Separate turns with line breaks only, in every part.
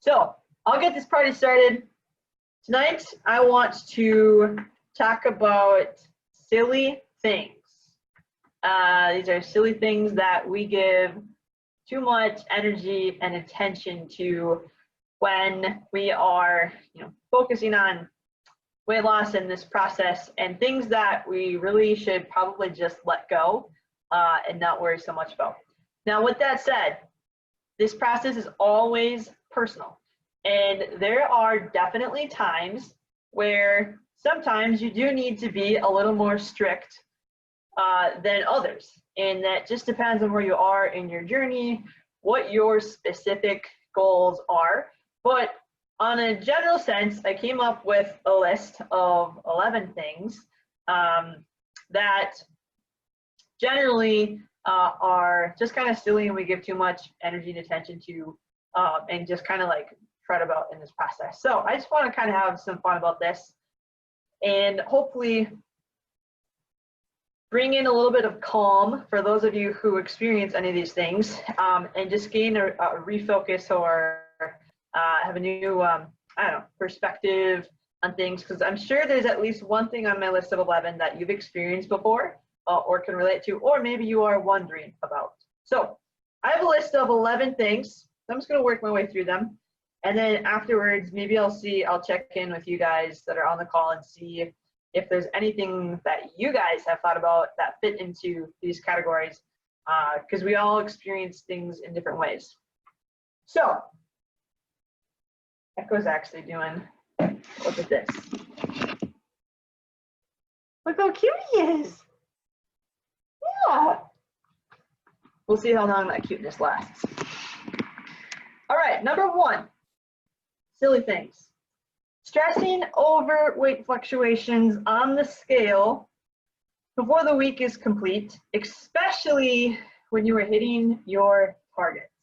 So I'll get this party started. Tonight, I want to talk about silly things. These are silly things that we give too much energy and attention to when we are, focusing on weight loss in this process, and things that we really should probably just let go and not worry so much about. Now, with that said, this process is always personal, and there are definitely times where sometimes you do need to be a little more strict than others, and that just depends on where you are in your journey, what your specific goals are. But on a general sense, I came up with a list of 11 things that generally are just kind of silly and we give too much energy and attention to and just kind of like fret about in this process. So I just want to kind of have some fun about this and hopefully bring in a little bit of calm for those of you who experience any of these things, and just gain a refocus or have a new, perspective on things, because I'm sure there's at least one thing on my list of 11 that you've experienced before or can relate to, or maybe you are wondering about. So I have a list of 11 things. I'm just going to work my way through them. And then afterwards, maybe I'll check in with you guys that are on the call and see if there's anything that you guys have thought about that fit into these categories, because we all experience things in different ways. So Echo's actually doing, look at this. Look how cute he is. Yeah. We'll see how long that cuteness lasts. All right, number one, silly things. Stressing over weight fluctuations on the scale before the week is complete, especially when you are hitting your targets.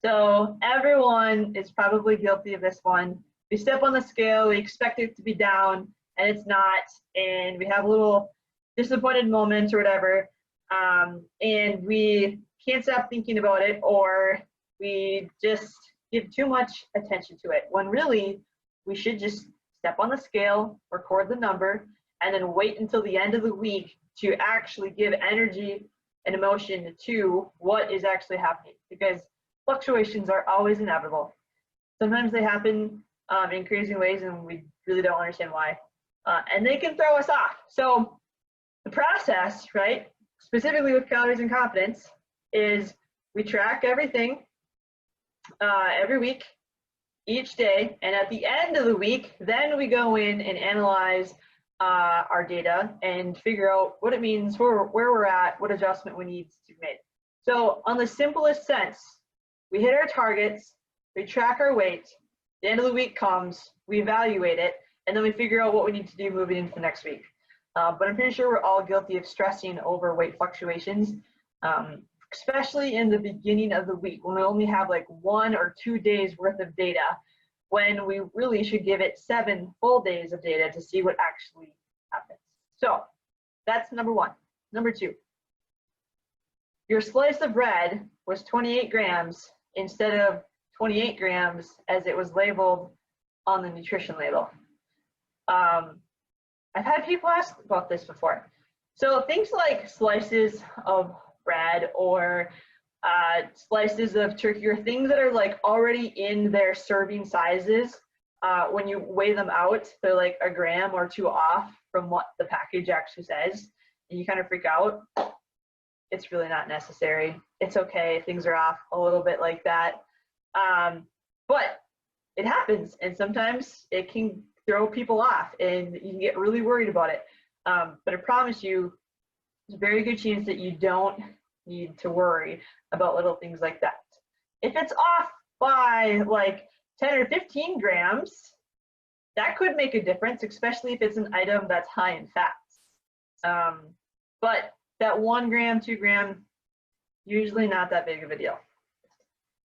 So everyone is probably guilty of this one. We step on the scale, we expect it to be down, and it's not, and we have a little disappointed moment or whatever, and we can't stop thinking about it, or we just give too much attention to it, when really we should just step on the scale, record the number, and then wait until the end of the week to actually give energy and emotion to what is actually happening, because fluctuations are always inevitable. Sometimes they happen in crazy ways and we really don't understand why. And they can throw us off. So the process, right, specifically with calories and confidence, is we track everything every week, each day, and at the end of the week, then we go in and analyze our data and figure out what it means, where we're at, what adjustment we need to make. So on the simplest sense, we hit our targets, we track our weight, the end of the week comes, we evaluate it, and then we figure out what we need to do moving into the next week. But I'm pretty sure we're all guilty of stressing over weight fluctuations, especially in the beginning of the week when we only have like 1 or 2 days worth of data, when we really should give it 7 full days of data to see what actually happens. So that's number one. Number two, your slice of bread was 28 grams instead of 28 grams as it was labeled on the nutrition label. I've had people ask about this before. So things like slices of bread or slices of turkey, or things that are like already in their serving sizes, when you weigh them out, they're like a gram or 2 off from what the package actually says, and you kind of freak out. It's really not necessary. It's okay, things are off a little bit like that. But it happens, and sometimes it can throw people off and you can get really worried about it. But I promise you, there's a very good chance that you don't need to worry about little things like that. If it's off by like 10 or 15 grams, that could make a difference, especially if it's an item that's high in fats. But that 1 gram, 2 gram, usually not that big of a deal.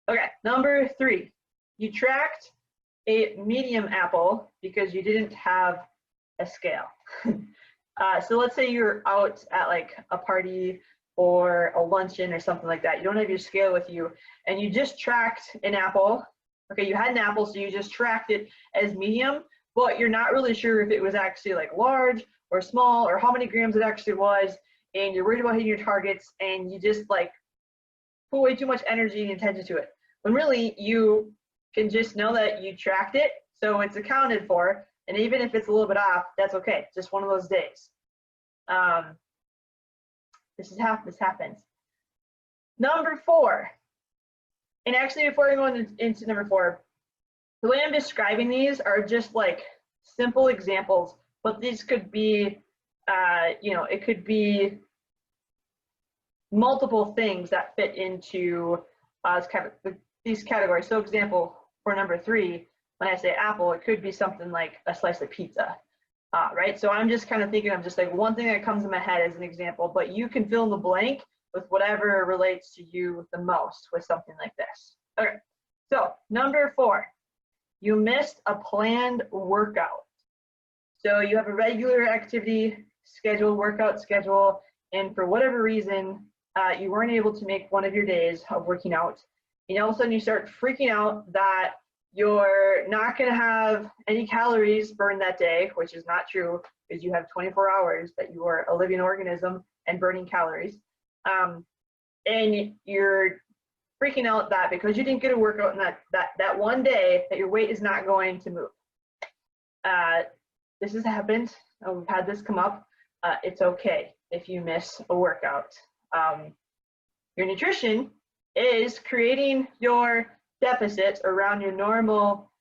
Okay, number 3, you tracked a medium apple because you didn't have a scale. So let's say you're out at like a party or a luncheon or something like that. You don't have your scale with you, and you just tracked an apple, Okay, you had an apple, so you just tracked it as medium, but you're not really sure if it was actually like large or small or how many grams it actually was, and you're worried about hitting your targets, and you just like put way too much energy and attention to it. When really you can just know that you tracked it, so it's accounted for, and even if it's a little bit off, that's okay. It's just one of those days. This happens. Number 4, and actually before I go into number 4, the way I'm describing these are just like simple examples, but these could be, it could be multiple things that fit into these categories. So example, for number 3, when I say apple, it could be something like a slice of pizza, right? So I'm just kind of thinking of just like one thing that comes in my head as an example, but you can fill in the blank with whatever relates to you the most with something like this. Okay, so number 4, you missed a planned workout. So you have a regular activity schedule, workout schedule, and for whatever reason, you weren't able to make one of your days of working out. And all of a sudden you start freaking out that you're not going to have any calories burned that day, which is not true because you have 24 hours that you are a living organism and burning calories. And you're freaking out that because you didn't get a workout in that one day that your weight is not going to move. This has happened. We've had this come up. It's okay if you miss a workout. Your nutrition is creating your deficits around your normal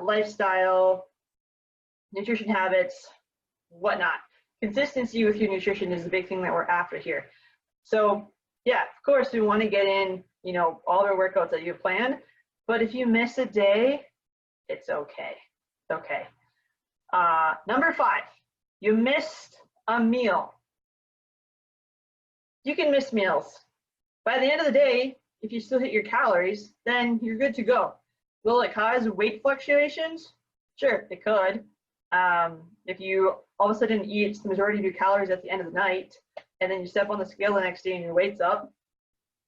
lifestyle, nutrition habits, whatnot. Consistency with your nutrition is the big thing that we're after here. So yeah, of course we want to get in, all the workouts that you have planned, but if you miss a day, it's okay. It's okay. Number 5, you missed a meal. You can miss meals. By the end of the day, if you still hit your calories, then you're good to go. Will it cause weight fluctuations? Sure, it could. If you all of a sudden eat the majority of your calories at the end of the night, and then you step on the scale the next day and your weight's up,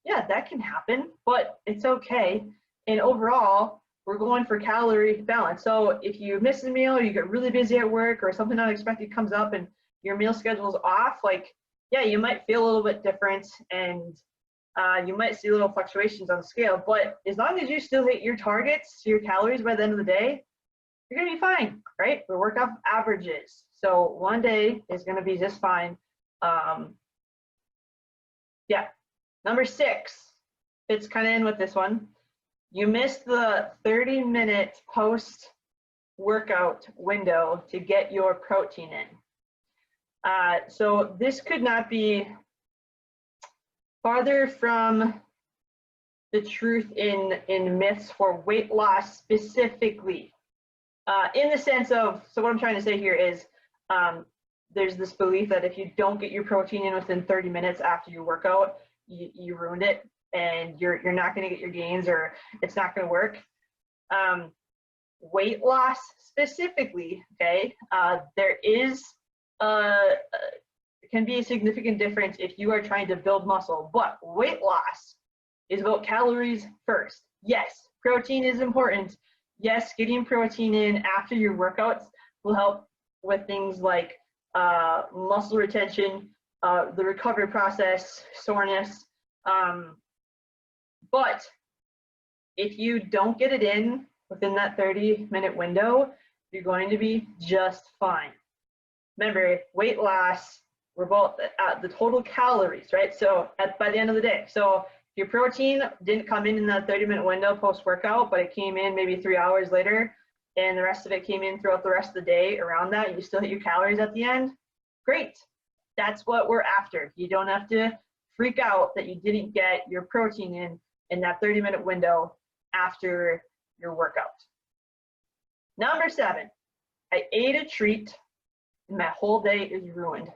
yeah, that can happen, but it's okay. And overall, we're going for calorie balance. So if you miss a meal or you get really busy at work or something unexpected comes up and your meal schedule is off, like, yeah, you might feel a little bit different and you might see little fluctuations on the scale, but as long as you still hit your targets, your calories by the end of the day, you're gonna be fine, right? We work off averages. So one day is gonna be just fine. Yeah, number 6, fits kind of in with this one. You missed the 30-minute post-workout window to get your protein in. So this could not be farther from the truth in myths for weight loss specifically. In the sense of, so what I'm trying to say here is there's this belief that if you don't get your protein in within 30 minutes after your workout, you ruined it and you're not going to get your gains or it's not going to work. Weight loss specifically, okay, there is can be a significant difference if you are trying to build muscle, but weight loss is about calories first. Yes, protein is important. Yes, getting protein in after your workouts will help with things like muscle retention, the recovery process, soreness. But if you don't get it in within that 30-minute window, you're going to be just fine. Remember, weight loss, we're both at the total calories, right? So by the end of the day. So your protein didn't come in that 30-minute window post-workout, but it came in maybe 3 hours later, and the rest of it came in throughout the rest of the day around that. You still hit your calories at the end. Great. That's what we're after. You don't have to freak out that you didn't get your protein in that 30-minute window after your workout. Number 7, I ate a treat and my whole day is ruined.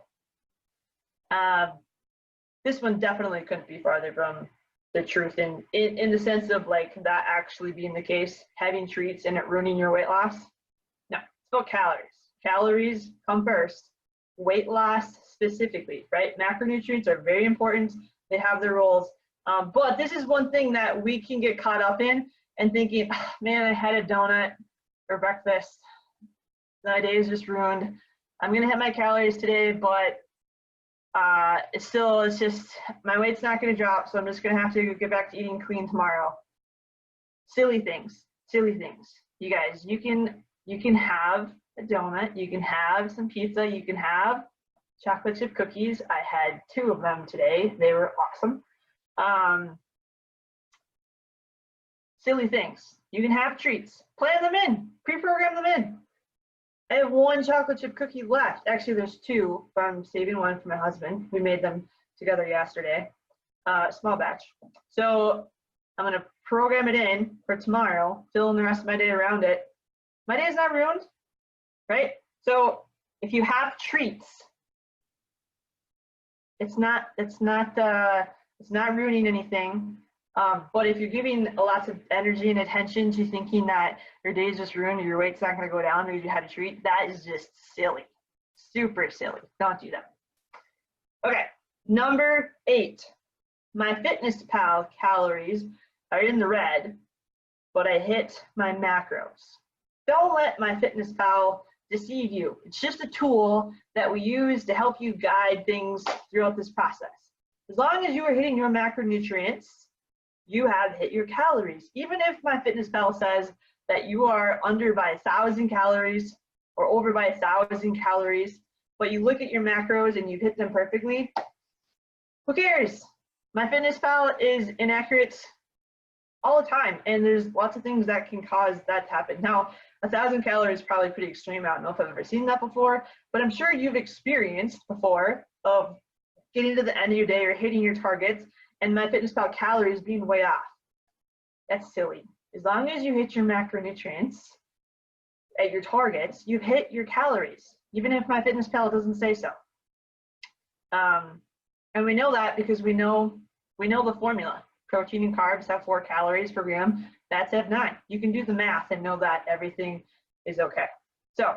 This one definitely couldn't be farther from the truth in the sense of like that actually being the case, having treats and it ruining your weight loss. No, it's about calories. Calories come first. Weight loss specifically, right? Macronutrients are very important. They have their roles. But this is one thing that we can get caught up in, and thinking, oh, man, I had a donut for breakfast. My day is just ruined. I'm gonna hit my calories today, but it's just, my weight's not gonna drop, so I'm just gonna have to get back to eating clean tomorrow. Silly things, silly things. You guys, you can have a donut, you can have some pizza, you can have chocolate chip cookies. I had 2 of them today. They were awesome. Silly things. You can have treats. Plan them in. Pre-program them in. I have 1 chocolate chip cookie left. Actually, there's 2, but I'm saving 1 for my husband. We made them together yesterday. Small batch. So I'm going to program it in for tomorrow, fill in the rest of my day around it. My day is not ruined, right? So if you have treats, it's not ruining anything. But if you're giving lots of energy and attention to thinking that your day is just ruined or your weight's not going to go down or you had a treat, that is just silly. Super silly. Don't do that. Okay, number 8. My FitnessPal calories are in the red, but I hit my macros. Don't let my FitnessPal deceive you. It's just a tool that we use to help you guide things throughout this process. As long as you are hitting your macronutrients, you have hit your calories. Even if my FitnessPal says that you are under by 1,000 calories or over by 1,000 calories, but you look at your macros and you hit them perfectly, who cares? My FitnessPal is inaccurate all the time, and there's lots of things that can cause that to happen. Now, 1,000 calories is probably pretty extreme. I don't know if I've ever seen that before, but I'm sure you've experienced before of getting to the end of your day or hitting your targets and my FitnessPal calories being way off. That's silly. As long as you hit your macronutrients at your targets, you've hit your calories, even if my FitnessPal doesn't say so. And we know that because we know the formula. Protein and carbs have 4 calories per gram. Fats have 9. You can do the math and know that everything is okay. So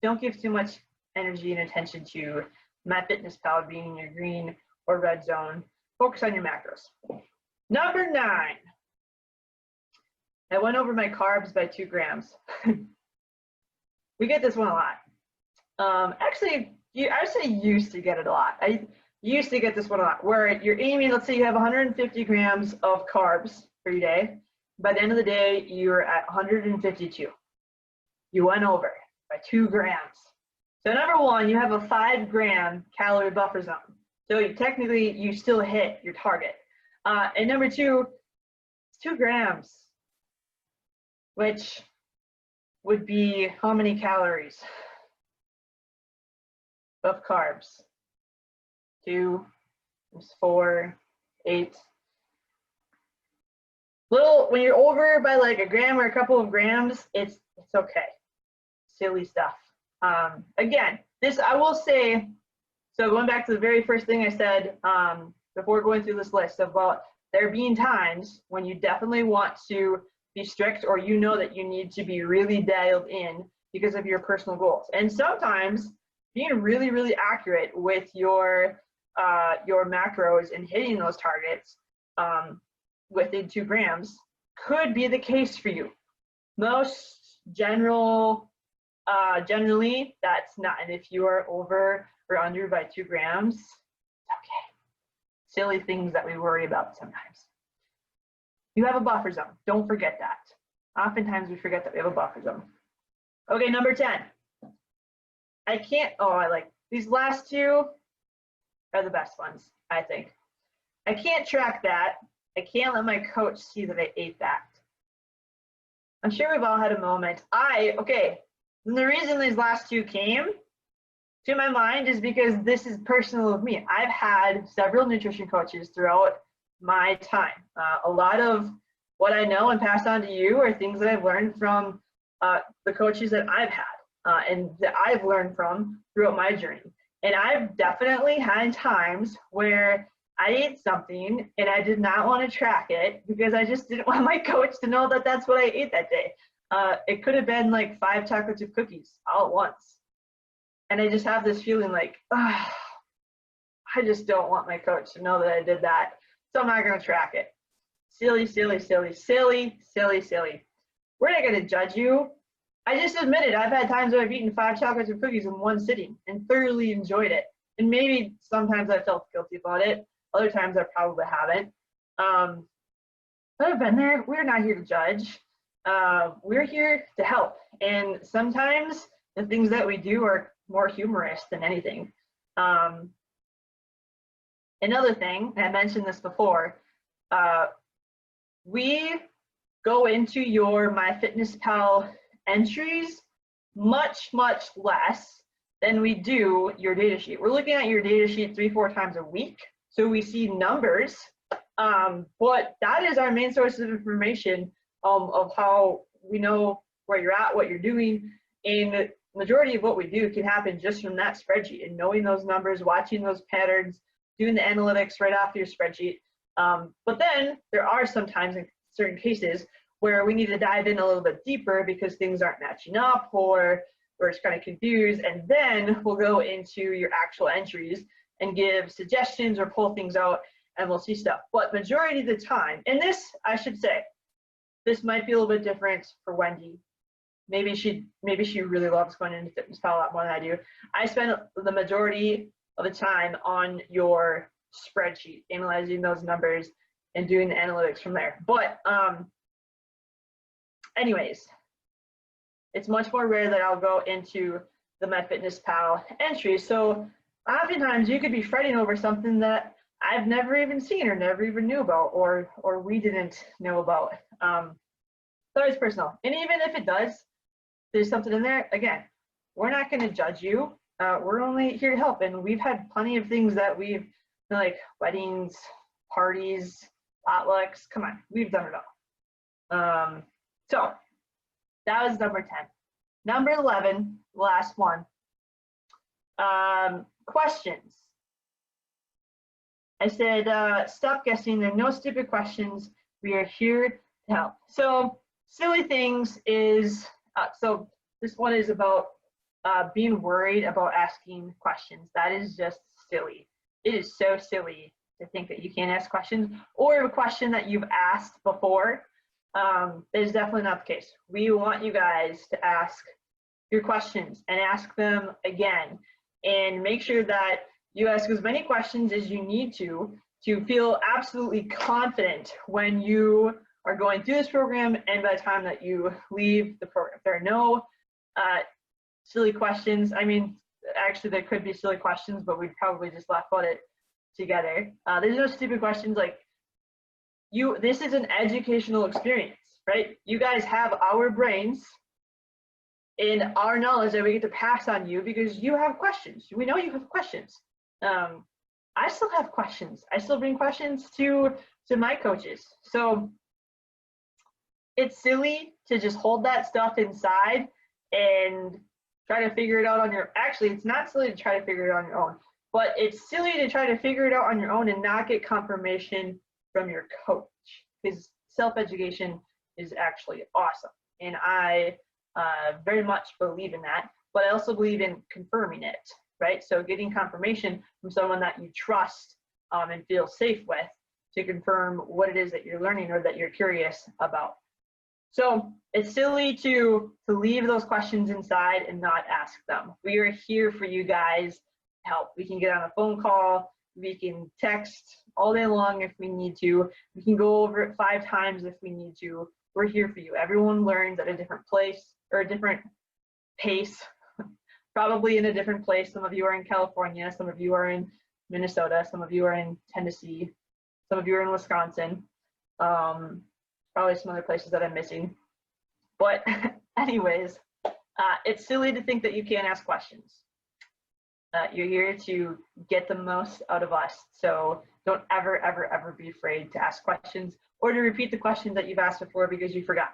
don't give too much energy and attention to my FitnessPal being in your green or red zone. Focus on your macros. Number 9. I went over my carbs by 2 grams. We get this one a lot. Actually, I say used to get it a lot. I used to get this one a lot, where you're aiming, let's say you have 150 grams of carbs for your day. By the end of the day, you're at 152. You went over by 2 grams. So number 1, you have a 5 gram calorie buffer zone. So technically, you still hit your target. And number 2, it's 2 grams, which would be how many calories of carbs? 2 times 4, 8. When you're over by like a gram or a couple of grams, it's okay. Silly stuff. Again, this I will say. So going back to the very first thing I said before going through this list about there being times when you definitely want to be strict, or you know that you need to be really dialed in because of your personal goals. And sometimes being really, really accurate with your macros and hitting those targets within 2 grams could be the case for you. Most generally, that's not. And if you are over or under by 2 grams, okay. Silly things that we worry about sometimes. You have a buffer zone. Don't forget that. Oftentimes we forget that we have a buffer zone. Okay, number 10. I like these last 2 are the best ones, I think. I can't track that. I can't let my coach see that I ate that. I'm sure we've all had a moment. And the reason these last 2 came to my mind is because this is personal with me. I've had several nutrition coaches throughout my time. A lot of what I know and pass on to you are things that I've learned from the coaches that I've had and that I've learned from throughout my journey. And I've definitely had times where I ate something and I did not want to track it because I just didn't want my coach to know that that's what I ate that day. It could have been like 5 chocolate chip cookies all at once. And I just have this feeling like, I just don't want my coach to know that I did that. So I'm not going to track it. silly, silly, silly, silly, silly, silly. We're not gonna judge you. I just admitted I've had times where I've eaten 5 chocolates and cookies in one sitting and thoroughly enjoyed it. And maybe sometimes I felt guilty about it. Other times I probably haven't. But I've been there. We're not here to judge. We're here to help. And sometimes the things that we do are more humorous than anything. Another thing, and I mentioned this before, we go into your MyFitnessPal entries much, much less than we do your data sheet. We're looking at your data sheet 3-4 times a week, so we see numbers, but that is our main source of information of how we know where you're at, what you're doing, and the majority of what we do can happen just from that spreadsheet and knowing those numbers, watching those patterns, doing the analytics right off your spreadsheet. But then there are sometimes in certain cases where we need to dive in a little bit deeper because things aren't matching up or we're just kind of confused, and then we'll go into your actual entries and give suggestions or pull things out and we'll see stuff. But majority of the time, and this, I should say, this might be a little bit different for Wendy. Maybe she really loves going into FitnessPal a lot more than I do. I spend the majority of the time on your spreadsheet, analyzing those numbers and doing the analytics from there. But anyways, it's much more rare that I'll go into the MyFitnessPal entry. So oftentimes you could be fretting over something that I've never even seen or never even knew about, or we didn't know about. So it's personal. And even if it does, there's something in there, again, we're not going to judge you. We're only here to help. And we've had plenty of things that we've, like weddings, parties, potlucks, come on, we've done it all. So that was number 10. Number 11, last one, questions. I said, stop guessing, there are no stupid questions. We are here to help. So silly things is, so this one is about being worried about asking questions. That is just silly. It is so silly to think that you can't ask questions or a question that you've asked before. That is definitely not the case. We want you guys to ask your questions and ask them again, and make sure that you ask as many questions as you need to feel absolutely confident when you are going through this program and by the time that you leave the program. If there are no silly questions, I mean, actually there could be silly questions, but we'd probably just laugh about it together. There's no stupid questions. Like, this is an educational experience, right? You guys have our brains and our knowledge that we get to pass on you because you have questions. We know you have questions. I still have questions. I still bring questions to my coaches. So it's silly to just hold that stuff inside and try to figure it out on your, actually, it's not silly to try to figure it out on your own, but it's silly to try to figure it out on your own and not get confirmation from your coach, because self-education is actually awesome. And I very much believe in that, but I also believe in confirming it, right? So getting confirmation from someone that you trust and feel safe with to confirm what it is that you're learning or that you're curious about. So it's silly to leave those questions inside and not ask them. We are here for you guys to help. We can get on a phone call, we can text all day long if we need to, we can go over it 5 times if we need to. We're here for you. Everyone learns at a different place or a different pace, probably in a different place. Some of you are in California, some of you are in Minnesota, some of you are in Tennessee, some of you are in Wisconsin. Probably some other places that I'm missing. But anyways, it's silly to think that you can't ask questions. You're here to get the most out of us. So don't ever, ever, ever be afraid to ask questions or to repeat the questions that you've asked before because you forgot.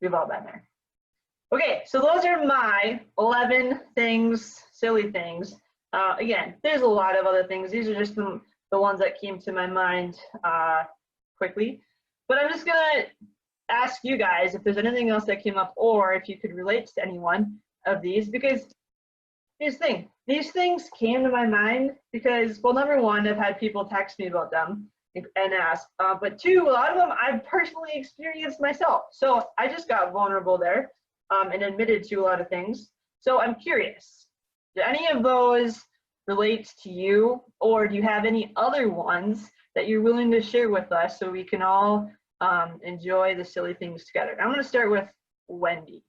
We've all been there. Okay, so those are my 11 things, silly things. Again, there's a lot of other things. These are just the ones that came to my mind quickly. But I'm just gonna ask you guys if there's anything else that came up or if you could relate to any one of these, because here's the thing. These things came to my mind because, well, number one, I've had people text me about them. and ask. But two, a lot of them I've personally experienced myself. So I just got vulnerable there and admitted to a lot of things. So I'm curious, do any of those relate to you, or do you have any other ones that you're willing to share with us so we can all enjoy the silly things together? I'm going to start with Wendy.